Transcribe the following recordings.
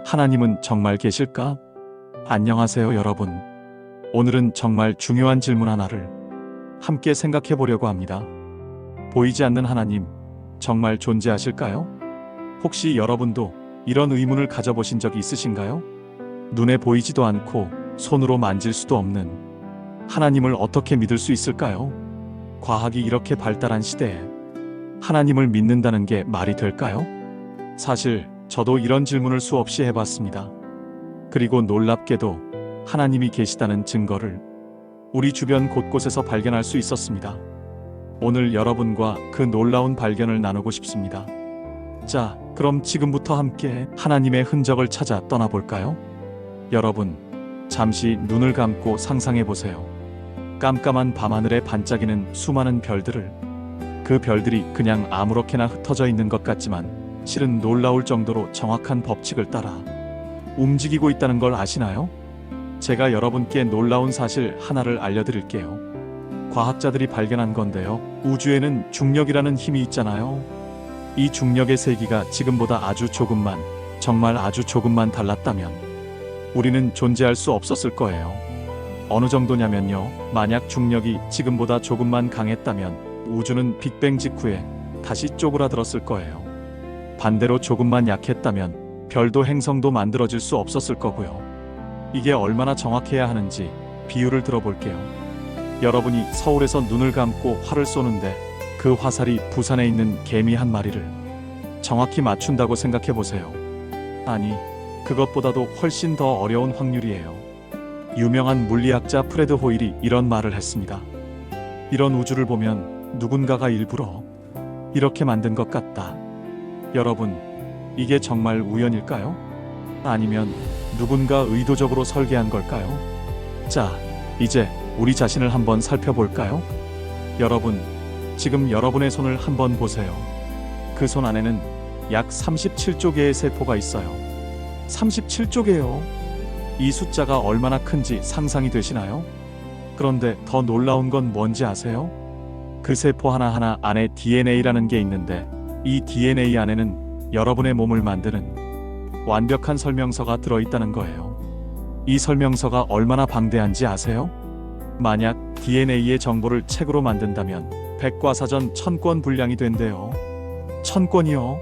하나님은 정말 계실까? 안녕하세요, 여러분. 오늘은 정말 중요한 질문 하나를 함께 생각해 보려고 합니다. 보이지 않는 하나님, 정말 존재하실까요? 혹시 여러분도 이런 의문을 가져보신 적이 있으신가요? 눈에 보이지도 않고 손으로 만질 수도 없는 하나님을 어떻게 믿을 수 있을까요? 과학이 이렇게 발달한 시대에 하나님을 믿는다는 게 말이 될까요? 사실 저도 이런 질문을 수없이 해봤습니다. 그리고 놀랍게도 하나님이 계시다는 증거를 우리 주변 곳곳에서 발견할 수 있었습니다. 오늘 여러분과 그 놀라운 발견을 나누고 싶습니다. 자, 그럼 지금부터 함께 하나님의 흔적을 찾아 떠나볼까요? 여러분, 잠시 눈을 감고 상상해 보세요. 깜깜한 밤하늘에 반짝이는 수많은 별들을, 그 별들이 그냥 아무렇게나 흩어져 있는 것 같지만 실은 놀라울 정도로 정확한 법칙을 따라 움직이고 있다는 걸 아시나요? 제가 여러분께 놀라운 사실 하나를 알려드릴게요. 과학자들이 발견한 건데요. 우주에는 중력이라는 힘이 있잖아요. 이 중력의 세기가 지금보다 아주 조금만, 정말 아주 조금만 달랐다면 우리는 존재할 수 없었을 거예요. 어느 정도냐면요. 만약 중력이 지금보다 조금만 강했다면 우주는 빅뱅 직후에 다시 쪼그라들었을 거예요. 반대로 조금만 약했다면 별도 행성도 만들어질 수 없었을 거고요. 이게 얼마나 정확해야 하는지 비유를 들어볼게요. 여러분이 서울에서 눈을 감고 활을 쏘는데 그 화살이 부산에 있는 개미 한 마리를 정확히 맞춘다고 생각해 보세요. 아니, 그것보다도 훨씬 더 어려운 확률이에요. 유명한 물리학자 프레드 호일이 이런 말을 했습니다. 이런 우주를 보면 누군가가 일부러 이렇게 만든 것 같다. 여러분, 이게 정말 우연일까요? 아니면 누군가 의도적으로 설계한 걸까요? 자, 이제 우리 자신을 한번 살펴볼까요? 여러분, 지금 여러분의 손을 한번 보세요. 그 손 안에는 약 37조 개의 세포가 있어요. 37조 개요. 이 숫자가 얼마나 큰지 상상이 되시나요? 그런데 더 놀라운 건 뭔지 아세요? 그 세포 하나하나 안에 DNA라는 게 있는데 이 DNA 안에는 여러분의 몸을 만드는 완벽한 설명서가 들어있다는 거예요. 이 설명서가 얼마나 방대한지 아세요? 만약 DNA의 정보를 책으로 만든다면 백과사전 1000권 분량이 된대요. 1000권이요?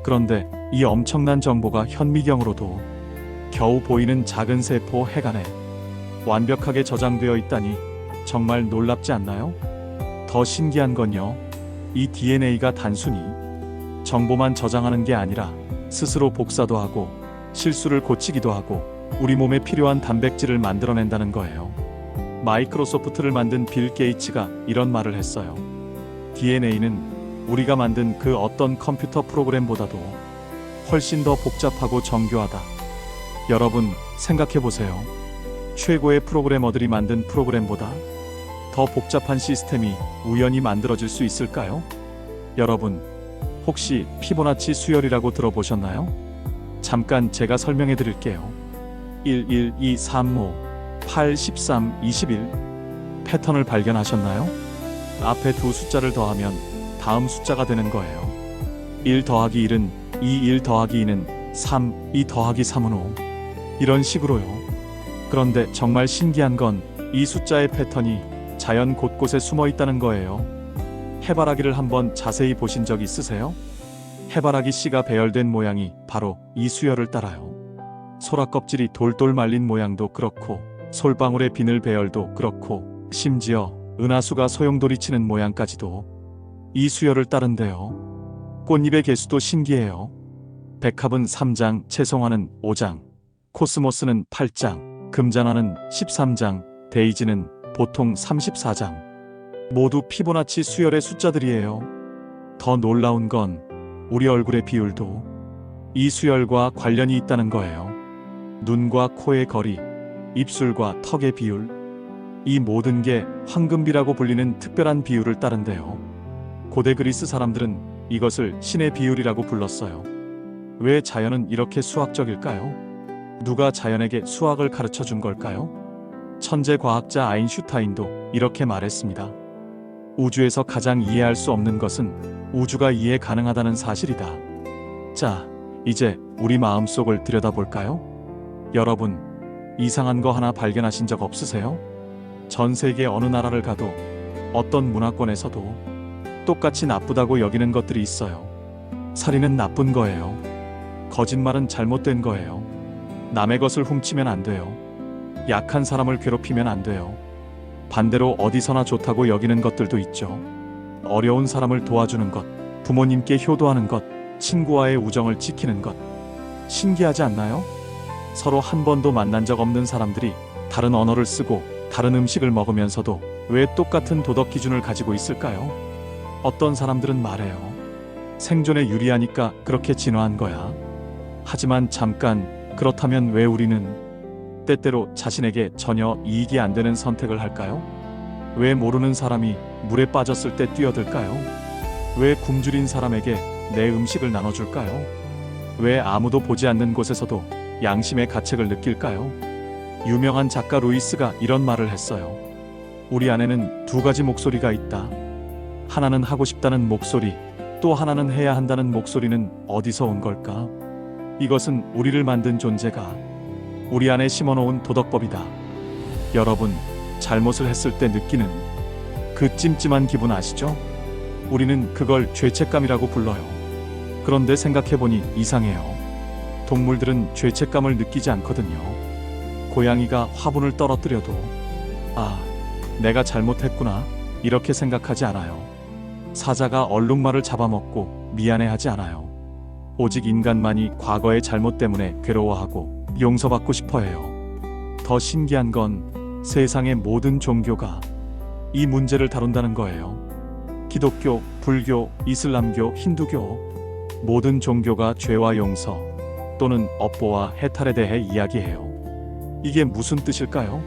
그런데 이 엄청난 정보가 현미경으로도 겨우 보이는 작은 세포 핵안에 완벽하게 저장되어 있다니 정말 놀랍지 않나요? 더 신기한 건요. 이 DNA가 단순히 정보만 저장하는 게 아니라 스스로 복사도 하고 실수를 고치기도 하고 우리 몸에 필요한 단백질을 만들어낸다는 거예요. 마이크로소프트를 만든 빌 게이츠가 이런 말을 했어요. DNA는 우리가 만든 그 어떤 컴퓨터 프로그램보다도 훨씬 더 복잡하고 정교하다. 여러분, 생각해 보세요. 최고의 프로그래머들이 만든 프로그램보다 더 복잡한 시스템이 우연히 만들어질 수 있을까요? 여러분, 혹시 피보나치 수열이라고 들어보셨나요? 잠깐 제가 설명해 드릴게요. 1, 1, 2, 3, 5, 8, 13, 21 패턴을 발견하셨나요? 앞에 두 숫자를 더하면 다음 숫자가 되는 거예요. 1 더하기 1은 2, 1 더하기 2는 3, 2 더하기 3은 5 이런 식으로요. 그런데 정말 신기한 건 이 숫자의 패턴이 자연 곳곳에 숨어 있다는 거예요. 해바라기를 한번 자세히 보신 적 있으세요? 해바라기 씨가 배열된 모양이 바로 이 수열을 따라요. 소라 껍질이 돌돌 말린 모양도 그렇고 솔방울의 비늘 배열도 그렇고 심지어 은하수가 소용돌이 치는 모양까지도 이 수열을 따른대요. 꽃잎의 개수도 신기해요. 백합은 3장, 채송화는 5장, 코스모스는 8장, 금잔화는 13장, 데이지는 보통 34장. 모두 피보나치 수열의 숫자들이에요. 더 놀라운 건 우리 얼굴의 비율도 이 수열과 관련이 있다는 거예요. 눈과 코의 거리, 입술과 턱의 비율, 이 모든 게 황금비라고 불리는 특별한 비율을 따른대요. 고대 그리스 사람들은 이것을 신의 비율이라고 불렀어요. 왜 자연은 이렇게 수학적일까요? 누가 자연에게 수학을 가르쳐 준 걸까요? 천재 과학자 아인슈타인도 이렇게 말했습니다. 우주에서 가장 이해할 수 없는 것은 우주가 이해 가능하다는 사실이다. 자, 이제 우리 마음속을 들여다볼까요? 여러분, 이상한 거 하나 발견하신 적 없으세요? 전 세계 어느 나라를 가도 어떤 문화권에서도 똑같이 나쁘다고 여기는 것들이 있어요. 살인은 나쁜 거예요. 거짓말은 잘못된 거예요. 남의 것을 훔치면 안 돼요. 약한 사람을 괴롭히면 안 돼요. 반대로 어디서나 좋다고 여기는 것들도 있죠. 어려운 사람을 도와주는 것, 부모님께 효도하는 것, 친구와의 우정을 지키는 것. 신기하지 않나요? 서로 한 번도 만난 적 없는 사람들이 다른 언어를 쓰고 다른 음식을 먹으면서도 왜 똑같은 도덕 기준을 가지고 있을까요? 어떤 사람들은 말해요. 생존에 유리하니까 그렇게 진화한 거야. 하지만 잠깐, 그렇다면 왜 우리는 때때로 자신에게 전혀 이익이 안 되는 선택을 할까요? 왜 모르는 사람이 물에 빠졌을 때 뛰어들까요? 왜 굶주린 사람에게 내 음식을 나눠줄까요? 왜 아무도 보지 않는 곳에서도 양심의 가책을 느낄까요? 유명한 작가 루이스가 이런 말을 했어요. 우리 안에는 두 가지 목소리가 있다. 하나는 하고 싶다는 목소리, 또 하나는 해야 한다는 목소리는 어디서 온 걸까? 이것은 우리를 만든 존재가 우리 안에 심어놓은 도덕법이다. 여러분, 잘못을 했을 때 느끼는 그 찜찜한 기분 아시죠? 우리는 그걸 죄책감이라고 불러요. 그런데 생각해보니 이상해요. 동물들은 죄책감을 느끼지 않거든요. 고양이가 화분을 떨어뜨려도 아, 내가 잘못했구나 이렇게 생각하지 않아요. 사자가 얼룩말을 잡아먹고 미안해하지 않아요. 오직 인간만이 과거의 잘못 때문에 괴로워하고 용서받고 싶어해요. 더 신기한 건 세상의 모든 종교가 이 문제를 다룬다는 거예요. 기독교, 불교, 이슬람교, 힌두교 모든 종교가 죄와 용서 또는 업보와 해탈에 대해 이야기해요. 이게 무슨 뜻일까요?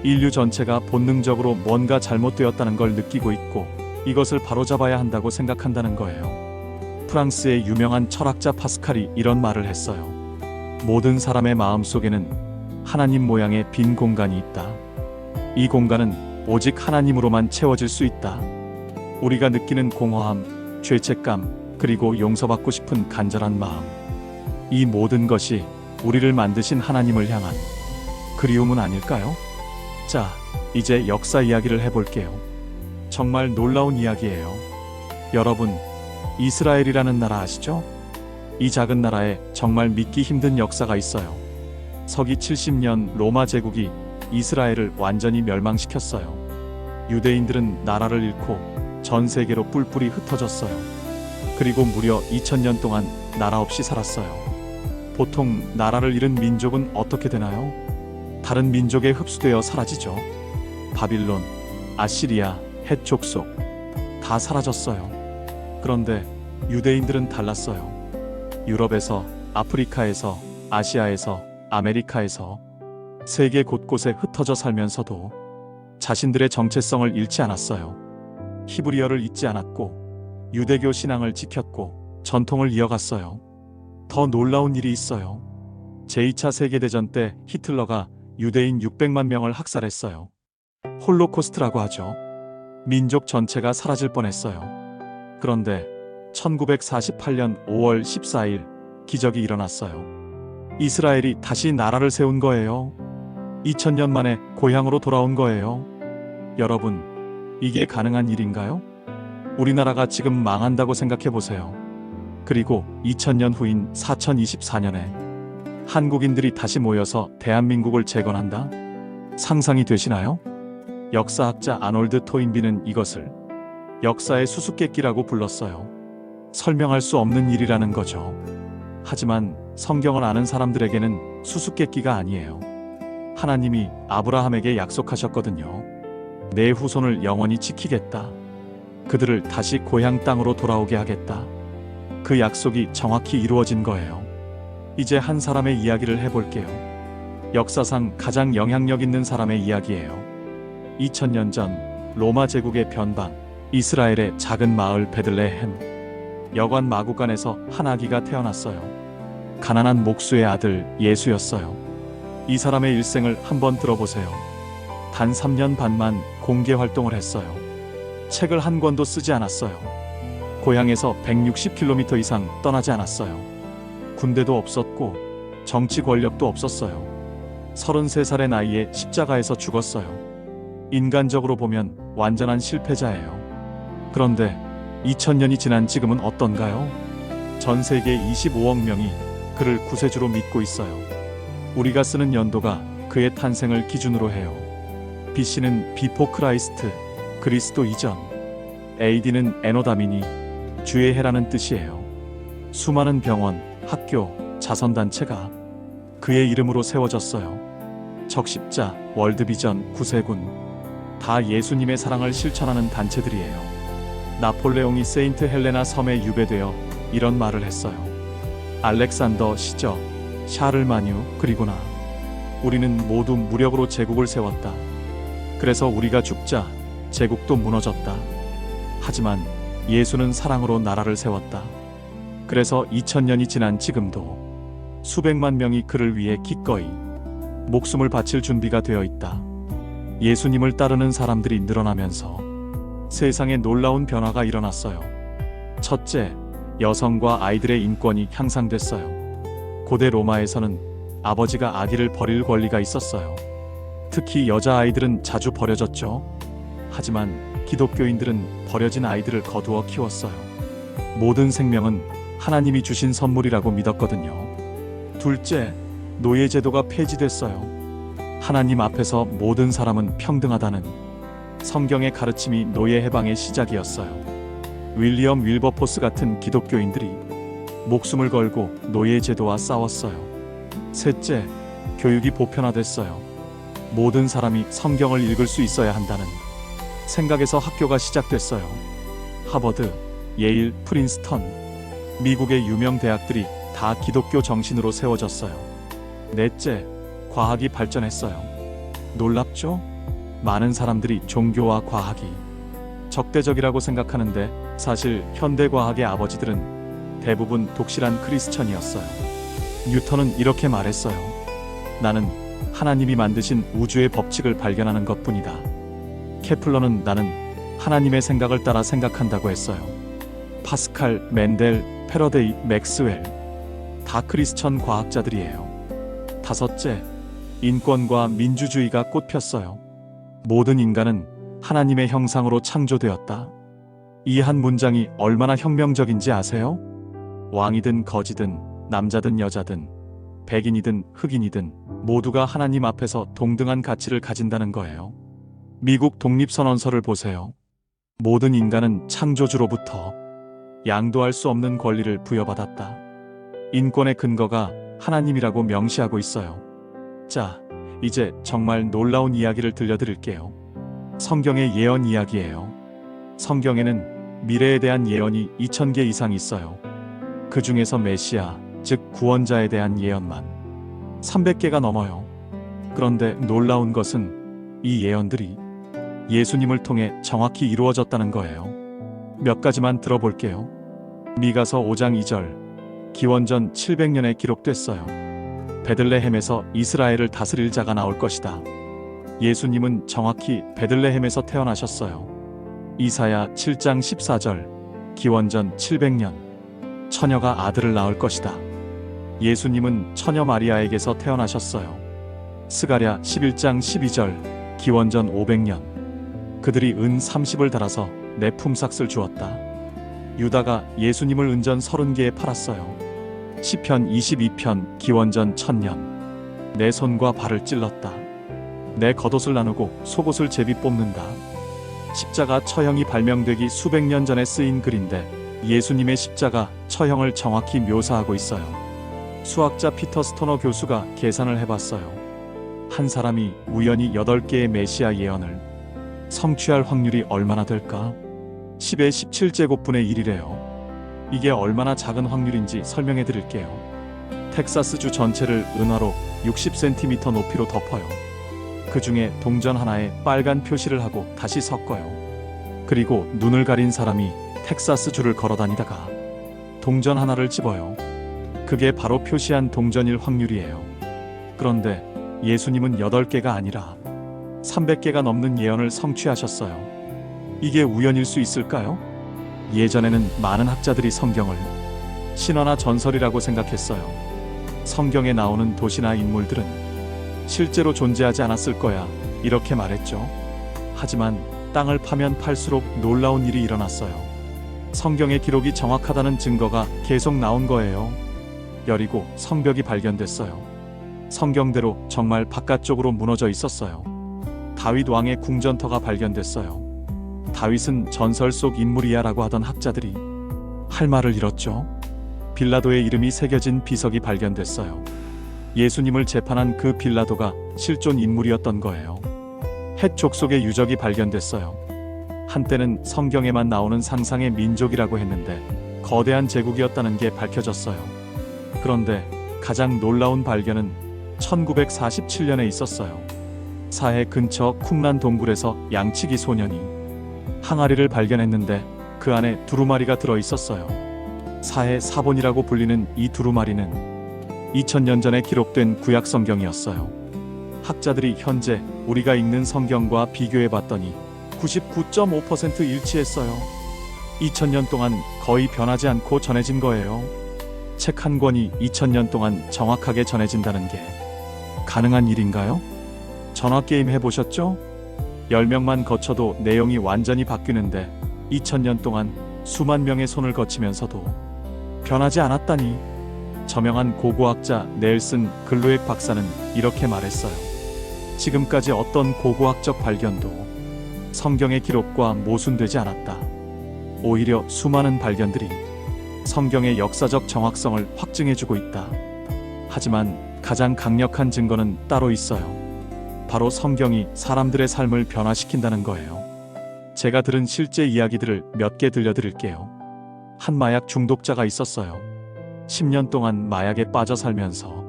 인류 전체가 본능적으로 뭔가 잘못되었다는 걸 느끼고 있고 이것을 바로잡아야 한다고 생각한다는 거예요. 프랑스의 유명한 철학자 파스칼이 이런 말을 했어요. 모든 사람의 마음속에는 하나님 모양의 빈 공간이 있다. 이 공간은 오직 하나님으로만 채워질 수 있다. 우리가 느끼는 공허함, 죄책감, 그리고 용서받고 싶은 간절한 마음. 이 모든 것이 우리를 만드신 하나님을 향한 그리움은 아닐까요? 자, 이제 역사 이야기를 해볼게요. 정말 놀라운 이야기예요. 여러분, 이스라엘이라는 나라 아시죠? 이 작은 나라에 정말 믿기 힘든 역사가 있어요. 서기 70년 로마 제국이 이스라엘을 완전히 멸망시켰어요. 유대인들은 나라를 잃고 전 세계로 뿔뿔이 흩어졌어요. 그리고 무려 2000년 동안 나라 없이 살았어요. 보통 나라를 잃은 민족은 어떻게 되나요? 다른 민족에 흡수되어 사라지죠. 바빌론, 아시리아, 헷 족속 다 사라졌어요. 그런데 유대인들은 달랐어요. 유럽에서, 아프리카에서, 아시아에서, 아메리카에서 세계 곳곳에 흩어져 살면서도 자신들의 정체성을 잃지 않았어요. 히브리어를 잊지 않았고 유대교 신앙을 지켰고 전통을 이어갔어요. 더 놀라운 일이 있어요. 제2차 세계대전 때 히틀러가 유대인 600만 명을 학살했어요. 홀로코스트라고 하죠. 민족 전체가 사라질 뻔했어요. 그런데 1948년 5월 14일 기적이 일어났어요. 이스라엘이 다시 나라를 세운 거예요. 2000년 만에 고향으로 돌아온 거예요. 여러분, 이게 가능한 일인가요? 우리나라가 지금 망한다고 생각해 보세요. 그리고 2000년 후인 4024년에 한국인들이 다시 모여서 대한민국을 재건한다? 상상이 되시나요? 역사학자 아놀드 토인비는 이것을 역사의 수수께끼라고 불렀어요. 설명할 수 없는 일이라는 거죠. 하지만 성경을 아는 사람들에게는 수수께끼가 아니에요. 하나님이 아브라함에게 약속하셨거든요. 내 후손을 영원히 지키겠다. 그들을 다시 고향 땅으로 돌아오게 하겠다. 그 약속이 정확히 이루어진 거예요. 이제 한 사람의 이야기를 해볼게요. 역사상 가장 영향력 있는 사람의 이야기예요. 2000년 전 로마 제국의 변방, 이스라엘의 작은 마을 베들레헴. 여관 마구간에서 한 아기가 태어났어요. 가난한 목수의 아들 예수였어요. 이 사람의 일생을 한번 들어보세요. 단 3년 반만 공개 활동을 했어요. 책을 한 권도 쓰지 않았어요. 고향에서 160km 이상 떠나지 않았어요. 군대도 없었고 정치 권력도 없었어요. 33살의 나이에 십자가에서 죽었어요. 인간적으로 보면 완전한 실패자예요. 그런데 2000년이 지난 지금은 어떤가요? 전 세계 25억 명이 그를 구세주로 믿고 있어요. 우리가 쓰는 연도가 그의 탄생을 기준으로 해요. BC는 비포 크라이스트, 그리스도 이전. AD는 에노 다미니, 주의 해라는 뜻이에요. 수많은 병원, 학교, 자선단체가 그의 이름으로 세워졌어요. 적십자, 월드비전, 구세군, 다 예수님의 사랑을 실천하는 단체들이에요. 나폴레옹이 세인트 헬레나 섬에 유배되어 이런 말을 했어요. 알렉산더 시저, 샤를마뉴, 그리고 나. 우리는 모두 무력으로 제국을 세웠다. 그래서 우리가 죽자 제국도 무너졌다. 하지만 예수는 사랑으로 나라를 세웠다. 그래서 2000년이 지난 지금도 수백만 명이 그를 위해 기꺼이 목숨을 바칠 준비가 되어 있다. 예수님을 따르는 사람들이 늘어나면서 세상에 놀라운 변화가 일어났어요. 첫째, 여성과 아이들의 인권이 향상됐어요. 고대 로마에서는 아버지가 아기를 버릴 권리가 있었어요. 특히 여자아이들은 자주 버려졌죠. 하지만 기독교인들은 버려진 아이들을 거두어 키웠어요. 모든 생명은 하나님이 주신 선물이라고 믿었거든요. 둘째, 노예제도가 폐지됐어요. 하나님 앞에서 모든 사람은 평등하다는 성경의 가르침이 노예 해방의 시작이었어요. 윌리엄 윌버포스 같은 기독교인들이 목숨을 걸고 노예제도와 싸웠어요. 셋째, 교육이 보편화됐어요. 모든 사람이 성경을 읽을 수 있어야 한다는 생각에서 학교가 시작됐어요. 하버드, 예일, 프린스턴, 미국의 유명 대학들이 다 기독교 정신으로 세워졌어요. 넷째, 과학이 발전했어요. 놀랍죠? 많은 사람들이 종교와 과학이 적대적이라고 생각하는데 사실 현대과학의 아버지들은 대부분 독실한 크리스천이었어요. 뉴턴은 이렇게 말했어요. 나는 하나님이 만드신 우주의 법칙을 발견하는 것뿐이다. 케플러는 나는 하나님의 생각을 따라 생각한다고 했어요. 파스칼, 멘델, 패러데이, 맥스웰 다 크리스천 과학자들이에요. 다섯째, 인권과 민주주의가 꽃폈어요. 모든 인간은 하나님의 형상으로 창조되었다. 이 한 문장이 얼마나 혁명적인지 아세요? 왕이든 거지든 남자든 여자든 백인이든 흑인이든 모두가 하나님 앞에서 동등한 가치를 가진다는 거예요. 미국 독립선언서를 보세요. 모든 인간은 창조주로부터 양도할 수 없는 권리를 부여받았다. 인권의 근거가 하나님이라고 명시하고 있어요. 자, 이제 정말 놀라운 이야기를 들려드릴게요. 성경의 예언 이야기예요. 성경에는 미래에 대한 예언이 2000개 이상 있어요. 그 중에서 메시아, 즉 구원자에 대한 예언만 300개가 넘어요. 그런데 놀라운 것은 이 예언들이 예수님을 통해 정확히 이루어졌다는 거예요. 몇 가지만 들어볼게요. 미가서 5장 2절, 기원전 700년에 기록됐어요. 베들레헴에서 이스라엘을 다스릴 자가 나올 것이다. 예수님은 정확히 베들레헴에서 태어나셨어요. 이사야 7장 14절, 기원전 700년, 처녀가 아들을 낳을 것이다. 예수님은 처녀 마리아에게서 태어나셨어요. 스가랴 11장 12절, 기원전 500년, 그들이 은 30을 달아서 내 품삯을 주었다. 유다가 예수님을 은전 30개에 팔았어요. 시편 22편, 기원전 1000년, 내 손과 발을 찔렀다. 내 겉옷을 나누고 속옷을 제비 뽑는다. 십자가 처형이 발명되기 수백 년 전에 쓰인 글인데 예수님의 십자가 처형을 정확히 묘사하고 있어요. 수학자 피터 스토너 교수가 계산을 해봤어요. 한 사람이 우연히 8개의 메시아 예언을 성취할 확률이 얼마나 될까? 10의 17제곱분의 1이래요. 이게 얼마나 작은 확률인지 설명해 드릴게요. 텍사스주 전체를 은화로 60cm 높이로 덮어요. 그 중에 동전 하나에 빨간 표시를 하고 다시 섞어요. 그리고 눈을 가린 사람이 텍사스주를 걸어 다니다가 동전 하나를 집어요. 그게 바로 표시한 동전일 확률이에요. 그런데 예수님은 8개가 아니라 300개가 넘는 예언을 성취하셨어요. 이게 우연일 수 있을까요? 예전에는 많은 학자들이 성경을 신화나 전설이라고 생각했어요. 성경에 나오는 도시나 인물들은 실제로 존재하지 않았을 거야, 이렇게 말했죠. 하지만 땅을 파면 팔수록 놀라운 일이 일어났어요. 성경의 기록이 정확하다는 증거가 계속 나온 거예요. 여리고 성벽이 발견됐어요. 성경대로 정말 바깥쪽으로 무너져 있었어요. 다윗 왕의 궁전터가 발견됐어요. 다윗은 전설 속 인물이야라고 하던 학자들이 할 말을 잃었죠. 빌라도의 이름이 새겨진 비석이 발견됐어요. 예수님을 재판한 그 빌라도가 실존 인물이었던 거예요. 헷 족속의 유적이 발견됐어요. 한때는 성경에만 나오는 상상의 민족이라고 했는데 거대한 제국이었다는 게 밝혀졌어요. 그런데 가장 놀라운 발견은 1947년에 있었어요. 사해 근처 쿰란 동굴에서 양치기 소년이 항아리를 발견했는데 그 안에 두루마리가 들어 있었어요. 사해 사본이라고 불리는 이 두루마리는 2000년 전에 기록된 구약 성경이었어요. 학자들이 현재 우리가 읽는 성경과 비교해 봤더니 99.5% 일치했어요. 2000년 동안 거의 변하지 않고 전해진 거예요. 책 한 권이 2000년 동안 정확하게 전해진다는 게 가능한 일인가요? 전화게임 해보셨죠? 10명만 거쳐도 내용이 완전히 바뀌는데 2000년 동안 수만 명의 손을 거치면서도 변하지 않았다니. 저명한 고고학자 넬슨 글로액 박사는 이렇게 말했어요. 지금까지 어떤 고고학적 발견도 성경의 기록과 모순되지 않았다. 오히려 수많은 발견들이 성경의 역사적 정확성을 확증해주고 있다. 하지만 가장 강력한 증거는 따로 있어요. 바로 성경이 사람들의 삶을 변화시킨다는 거예요. 제가 들은 실제 이야기들을 몇 개 들려드릴게요. 한 마약 중독자가 있었어요. 10년 동안 마약에 빠져 살면서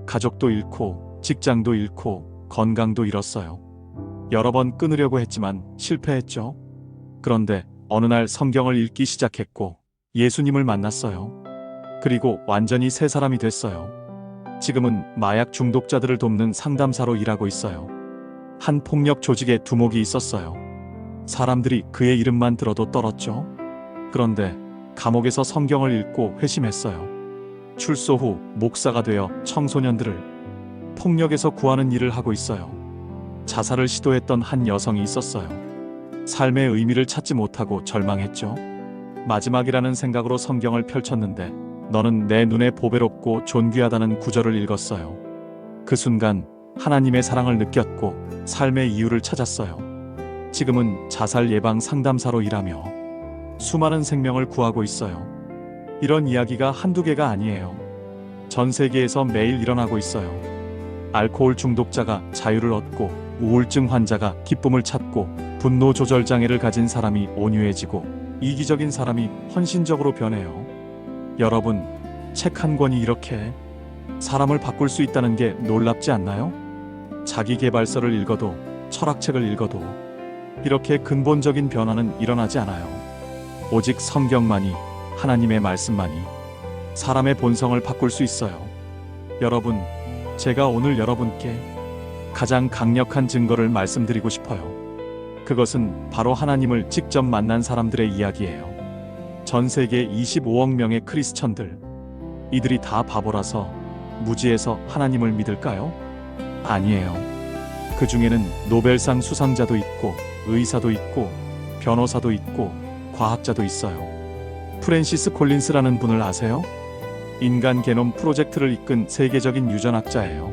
가족도 잃고 직장도 잃고 건강도 잃었어요. 여러 번 끊으려고 했지만 실패했죠. 그런데 어느 날 성경을 읽기 시작했고 예수님을 만났어요. 그리고 완전히 새 사람이 됐어요. 지금은 마약 중독자들을 돕는 상담사로 일하고 있어요. 한 폭력 조직의 두목이 있었어요. 사람들이 그의 이름만 들어도 떨었죠. 그런데 감옥에서 성경을 읽고 회심했어요. 출소 후 목사가 되어 청소년들을 폭력에서 구하는 일을 하고 있어요. 자살을 시도했던 한 여성이 있었어요. 삶의 의미를 찾지 못하고 절망했죠. 마지막이라는 생각으로 성경을 펼쳤는데 너는 내 눈에 보배롭고 존귀하다는 구절을 읽었어요. 그 순간 하나님의 사랑을 느꼈고 삶의 이유를 찾았어요. 지금은 자살 예방 상담사로 일하며 수많은 생명을 구하고 있어요. 이런 이야기가 한두 개가 아니에요. 전 세계에서 매일 일어나고 있어요. 알코올 중독자가 자유를 얻고 우울증 환자가 기쁨을 찾고 분노 조절 장애를 가진 사람이 온유해지고 이기적인 사람이 헌신적으로 변해요. 여러분, 책 한 권이 이렇게 사람을 바꿀 수 있다는 게 놀랍지 않나요? 자기계발서를 읽어도 철학책을 읽어도 이렇게 근본적인 변화는 일어나지 않아요. 오직 성경만이, 하나님의 말씀만이 사람의 본성을 바꿀 수 있어요. 여러분, 제가 오늘 여러분께 가장 강력한 증거를 말씀드리고 싶어요. 그것은 바로 하나님을 직접 만난 사람들의 이야기예요. 전 세계 25억 명의 크리스천들, 이들이 다 바보라서 무지해서 하나님을 믿을까요? 아니에요. 그 중에는 노벨상 수상자도 있고 의사도 있고 변호사도 있고 과학자도 있어요. 프랜시스 콜린스라는 분을 아세요? 인간 게놈 프로젝트를 이끈 세계적인 유전학자예요.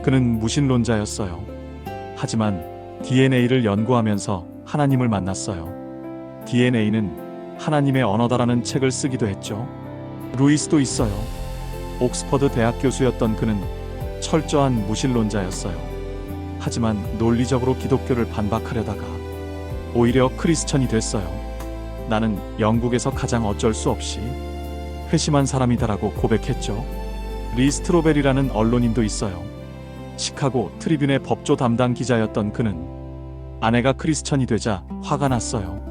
그는 무신론자였어요. 하지만 DNA를 연구하면서 하나님을 만났어요. DNA는 하나님의 언어다라는 책을 쓰기도 했죠. 루이스도 있어요. 옥스퍼드 대학 교수였던 그는 철저한 무신론자였어요. 하지만 논리적으로 기독교를 반박하려다가 오히려 크리스천이 됐어요. 나는 영국에서 가장 어쩔 수 없이 회심한 사람이다라고 고백했죠. 리 스트로벨이라는 언론인도 있어요. 시카고 트리뷴의 법조 담당 기자였던 그는 아내가 크리스천이 되자 화가 났어요.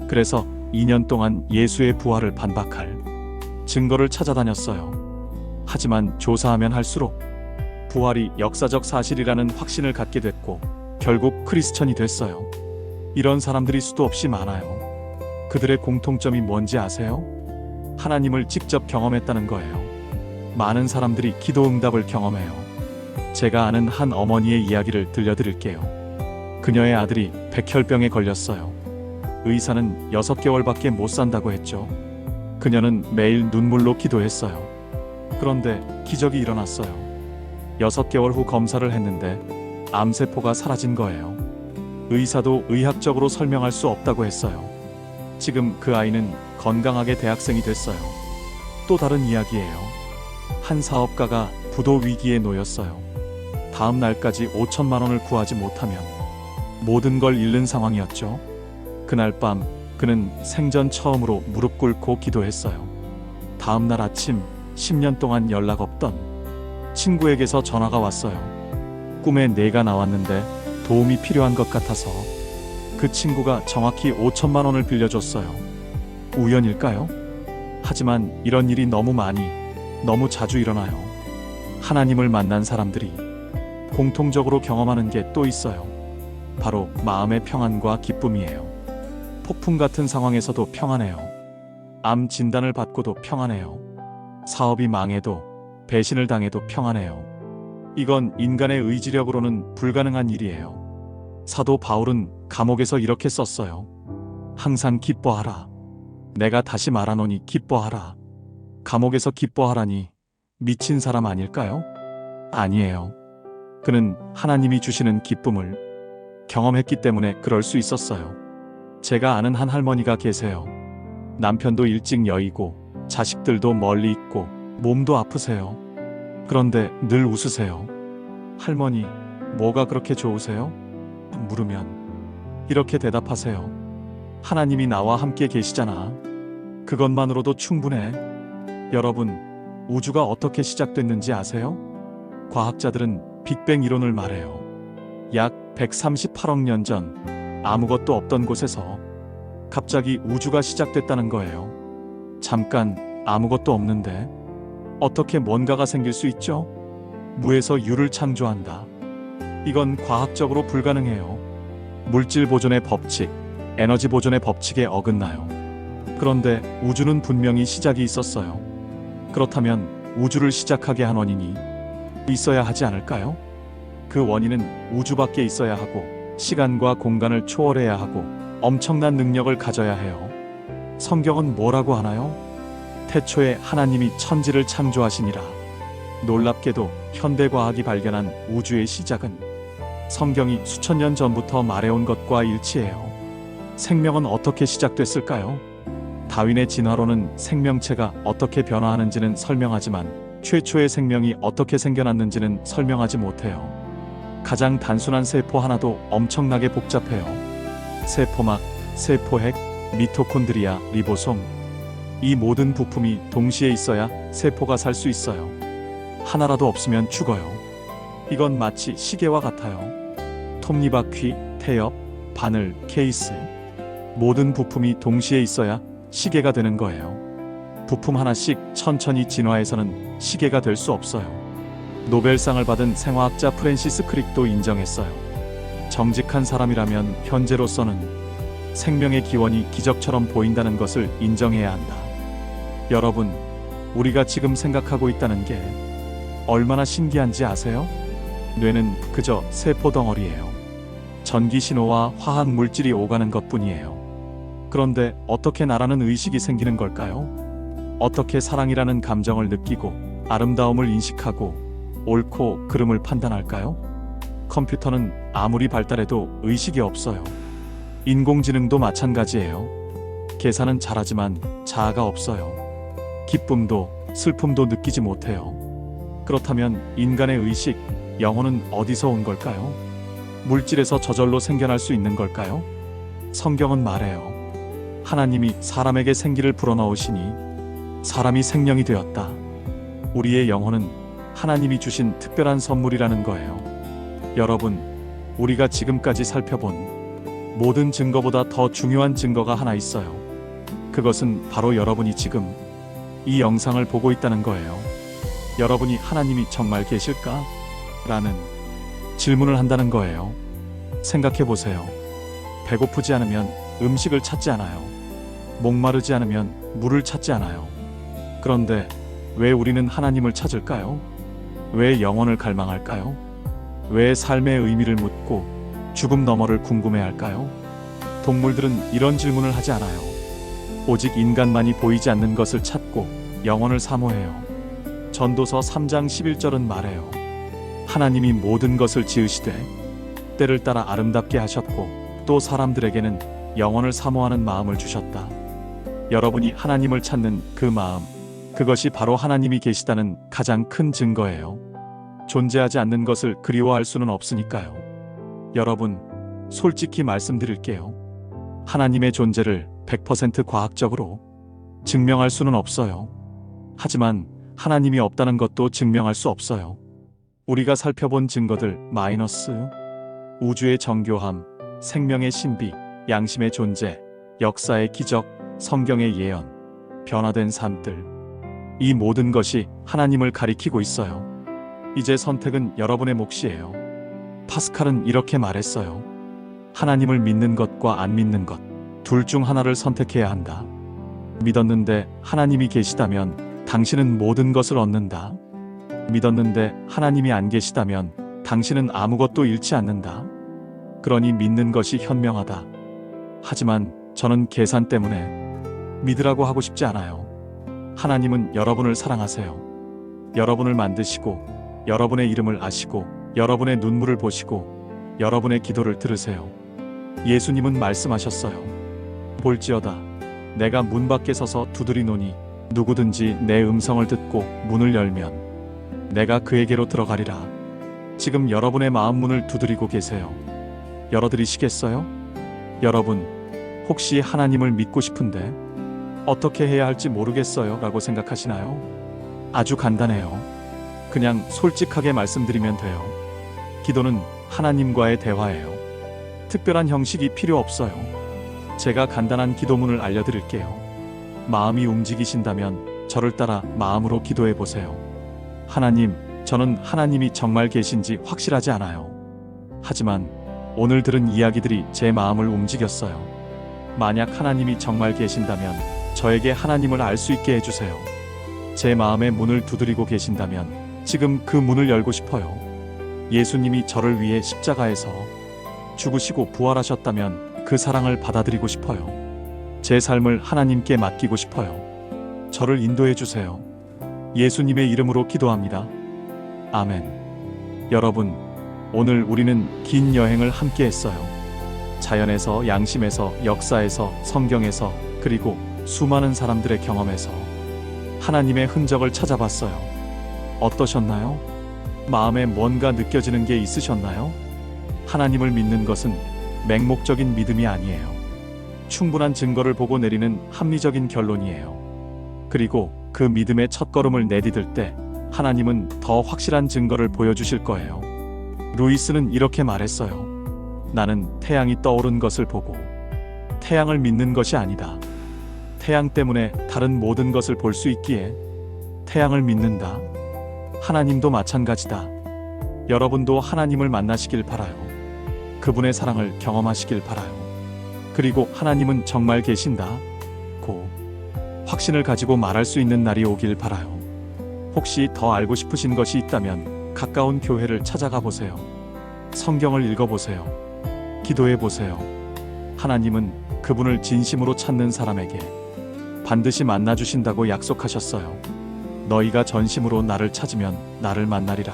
그래서 2년 동안 예수의 부활을 반박할 증거를 찾아다녔어요. 하지만 조사하면 할수록 부활이 역사적 사실이라는 확신을 갖게 됐고 결국 크리스천이 됐어요. 이런 사람들이 수도 없이 많아요. 그들의 공통점이 뭔지 아세요? 하나님을 직접 경험했다는 거예요. 많은 사람들이 기도 응답을 경험해요. 제가 아는 한 어머니의 이야기를 들려드릴게요. 그녀의 아들이 백혈병에 걸렸어요. 의사는 6개월밖에 못 산다고 했죠. 그녀는 매일 눈물로 기도했어요. 그런데 기적이 일어났어요. 6개월 후 검사를 했는데 암세포가 사라진 거예요. 의사도 의학적으로 설명할 수 없다고 했어요. 지금 그 아이는 건강하게 대학생이 됐어요. 또 다른 이야기예요. 한 사업가가 부도 위기에 놓였어요. 다음 날까지 5천만 원을 구하지 못하면 모든 걸 잃는 상황이었죠. 그날 밤 그는 생전 처음으로 무릎 꿇고 기도했어요. 다음 날 아침 10년 동안 연락 없던 친구에게서 전화가 왔어요. 꿈에 내가 나왔는데 도움이 필요한 것 같아서 그 친구가 정확히 5천만 원을 빌려줬어요. 우연일까요? 하지만 이런 일이 너무 자주 일어나요. 하나님을 만난 사람들이 공통적으로 경험하는 게 또 있어요. 바로 마음의 평안과 기쁨이에요. 폭풍 같은 상황에서도 평안해요. 암 진단을 받고도 평안해요. 사업이 망해도 배신을 당해도 평안해요. 이건 인간의 의지력으로는 불가능한 일이에요. 사도 바울은 감옥에서 이렇게 썼어요. 항상 기뻐하라. 내가 다시 말하노니 기뻐하라. 감옥에서 기뻐하라니 미친 사람 아닐까요? 아니에요. 그는 하나님이 주시는 기쁨을 경험했기 때문에 그럴 수 있었어요. 제가 아는 한 할머니가 계세요. 남편도 일찍 여의고 자식들도 멀리 있고 몸도 아프세요. 그런데 늘 웃으세요. 할머니, 뭐가 그렇게 좋으세요? 물으면 이렇게 대답하세요. 하나님이 나와 함께 계시잖아. 그것만으로도 충분해. 여러분, 우주가 어떻게 시작됐는지 아세요? 과학자들은 빅뱅 이론을 말해요. 약 138억 년 전 아무것도 없던 곳에서 갑자기 우주가 시작됐다는 거예요. 잠깐 아무것도 없는데 어떻게 뭔가가 생길 수 있죠? 무에서 유를 창조한다. 이건 과학적으로 불가능해요. 물질 보존의 법칙, 에너지 보존의 법칙에 어긋나요. 그런데 우주는 분명히 시작이 있었어요. 그렇다면 우주를 시작하게 한 원인이 있어야 하지 않을까요? 그 원인은 우주 밖에 있어야 하고 시간과 공간을 초월해야 하고 엄청난 능력을 가져야 해요. 성경은 뭐라고 하나요? 태초에 하나님이 천지를 창조하시니라. 놀랍게도 현대과학이 발견한 우주의 시작은 성경이 수천 년 전부터 말해온 것과 일치해요. 생명은 어떻게 시작됐을까요? 다윈의 진화론은 생명체가 어떻게 변화하는지는 설명하지만 최초의 생명이 어떻게 생겨났는지는 설명하지 못해요. 가장 단순한 세포 하나도 엄청나게 복잡해요. 세포막, 세포핵, 미토콘드리아, 리보솜. 이 모든 부품이 동시에 있어야 세포가 살 수 있어요. 하나라도 없으면 죽어요. 이건 마치 시계와 같아요. 톱니바퀴, 태엽, 바늘, 케이스. 모든 부품이 동시에 있어야 시계가 되는 거예요. 부품 하나씩 천천히 진화해서는 시계가 될 수 없어요. 노벨상을 받은 생화학자 프랜시스 크릭도 인정했어요. 정직한 사람이라면 현재로서는 생명의 기원이 기적처럼 보인다는 것을 인정해야 한다. 여러분, 우리가 지금 생각하고 있다는 게 얼마나 신기한지 아세요? 뇌는 그저 세포 덩어리예요. 전기 신호와 화학 물질이 오가는 것뿐이에요. 그런데 어떻게 나라는 의식이 생기는 걸까요? 어떻게 사랑이라는 감정을 느끼고 아름다움을 인식하고 옳고 그름을 판단할까요? 컴퓨터는 아무리 발달해도 의식이 없어요. 인공지능도 마찬가지예요. 계산은 잘하지만 자아가 없어요. 기쁨도 슬픔도 느끼지 못해요. 그렇다면 인간의 의식, 영혼은 어디서 온 걸까요? 물질에서 저절로 생겨날 수 있는 걸까요? 성경은 말해요. 하나님이 사람에게 생기를 불어넣으시니 사람이 생명이 되었다. 우리의 영혼은 하나님이 주신 특별한 선물이라는 거예요. 여러분, 우리가 지금까지 살펴본 모든 증거보다 더 중요한 증거가 하나 있어요. 그것은 바로 여러분이 지금 이 영상을 보고 있다는 거예요. 여러분이 하나님이 정말 계실까? 라는 질문을 한다는 거예요. 생각해 보세요. 배고프지 않으면 음식을 찾지 않아요. 목마르지 않으면 물을 찾지 않아요. 그런데 왜 우리는 하나님을 찾을까요? 왜 영원을 갈망할까요? 왜 삶의 의미를 묻고 죽음 너머를 궁금해할까요? 동물들은 이런 질문을 하지 않아요. 오직 인간만이 보이지 않는 것을 찾고 영원을 사모해요. 전도서 3장 11절은 말해요. 하나님이 모든 것을 지으시되 때를 따라 아름답게 하셨고 또 사람들에게는 영원을 사모하는 마음을 주셨다. 여러분이 하나님을 찾는 그 마음, 그것이 바로 하나님이 계시다는 가장 큰 증거예요. 존재하지 않는 것을 그리워할 수는 없으니까요. 여러분, 솔직히 말씀드릴게요. 하나님의 존재를 100% 과학적으로 증명할 수는 없어요. 하지만 하나님이 없다는 것도 증명할 수 없어요. 우리가 살펴본 증거들 마이너스 우주의 정교함, 생명의 신비, 양심의 존재, 역사의 기적, 성경의 예언, 변화된 삶들, 이 모든 것이 하나님을 가리키고 있어요. 이제 선택은 여러분의 몫이에요. 파스칼은 이렇게 말했어요. 하나님을 믿는 것과 안 믿는 것, 둘 중 하나를 선택해야 한다. 믿었는데 하나님이 계시다면 당신은 모든 것을 얻는다. 믿었는데 하나님이 안 계시다면 당신은 아무것도 잃지 않는다. 그러니 믿는 것이 현명하다. 하지만 저는 계산 때문에 믿으라고 하고 싶지 않아요. 하나님은 여러분을 사랑하세요. 여러분을 만드시고, 여러분의 이름을 아시고, 여러분의 눈물을 보시고, 여러분의 기도를 들으세요. 예수님은 말씀하셨어요. 볼지어다. 내가 문 밖에 서서 두드리노니 누구든지 내 음성을 듣고 문을 열면 내가 그에게로 들어가리라. 지금 여러분의 마음 문을 두드리고 계세요. 열어드리시겠어요? 여러분, 혹시 하나님을 믿고 싶은데 어떻게 해야 할지 모르겠어요 라고 생각하시나요? 아주 간단해요. 그냥 솔직하게 말씀드리면 돼요. 기도는 하나님과의 대화예요. 특별한 형식이 필요 없어요. 제가 간단한 기도문을 알려드릴게요. 마음이 움직이신다면 저를 따라 마음으로 기도해 보세요. 하나님, 저는 하나님이 정말 계신지 확실하지 않아요. 하지만 오늘 들은 이야기들이 제 마음을 움직였어요. 만약 하나님이 정말 계신다면 저에게 하나님을 알 수 있게 해주세요. 제 마음의 문을 두드리고 계신다면 지금 그 문을 열고 싶어요. 예수님이 저를 위해 십자가에서 죽으시고 부활하셨다면 그 사랑을 받아들이고 싶어요. 제 삶을 하나님께 맡기고 싶어요. 저를 인도해 주세요. 예수님의 이름으로 기도합니다. 아멘. 여러분, 오늘 우리는 긴 여행을 함께 했어요. 자연에서, 양심에서, 역사에서, 성경에서, 그리고 수많은 사람들의 경험에서 하나님의 흔적을 찾아봤어요. 어떠셨나요? 마음에 뭔가 느껴지는 게 있으셨나요? 하나님을 믿는 것은 맹목적인 믿음이 아니에요. 충분한 증거를 보고 내리는 합리적인 결론이에요. 그리고 그 믿음의 첫걸음을 내디딜 때 하나님은 더 확실한 증거를 보여주실 거예요. 루이스는 이렇게 말했어요. 나는 태양이 떠오른 것을 보고 태양을 믿는 것이 아니다. 태양 때문에 다른 모든 것을 볼 수 있기에 태양을 믿는다. 하나님도 마찬가지다. 여러분도 하나님을 만나시길 바라요. 그분의 사랑을 경험하시길 바라요. 그리고 하나님은 정말 계신다. 고 확신을 가지고 말할 수 있는 날이 오길 바라요. 혹시 더 알고 싶으신 것이 있다면 가까운 교회를 찾아가 보세요. 성경을 읽어보세요. 기도해 보세요. 하나님은 그분을 진심으로 찾는 사람에게 반드시 만나주신다고 약속하셨어요. 너희가 전심으로 나를 찾으면 나를 만나리라.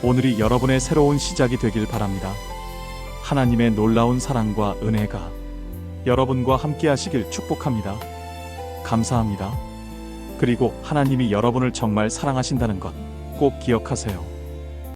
오늘이 여러분의 새로운 시작이 되길 바랍니다. 하나님의 놀라운 사랑과 은혜가 여러분과 함께 하시길 축복합니다. 감사합니다. 그리고 하나님이 여러분을 정말 사랑하신다는 것 꼭 기억하세요.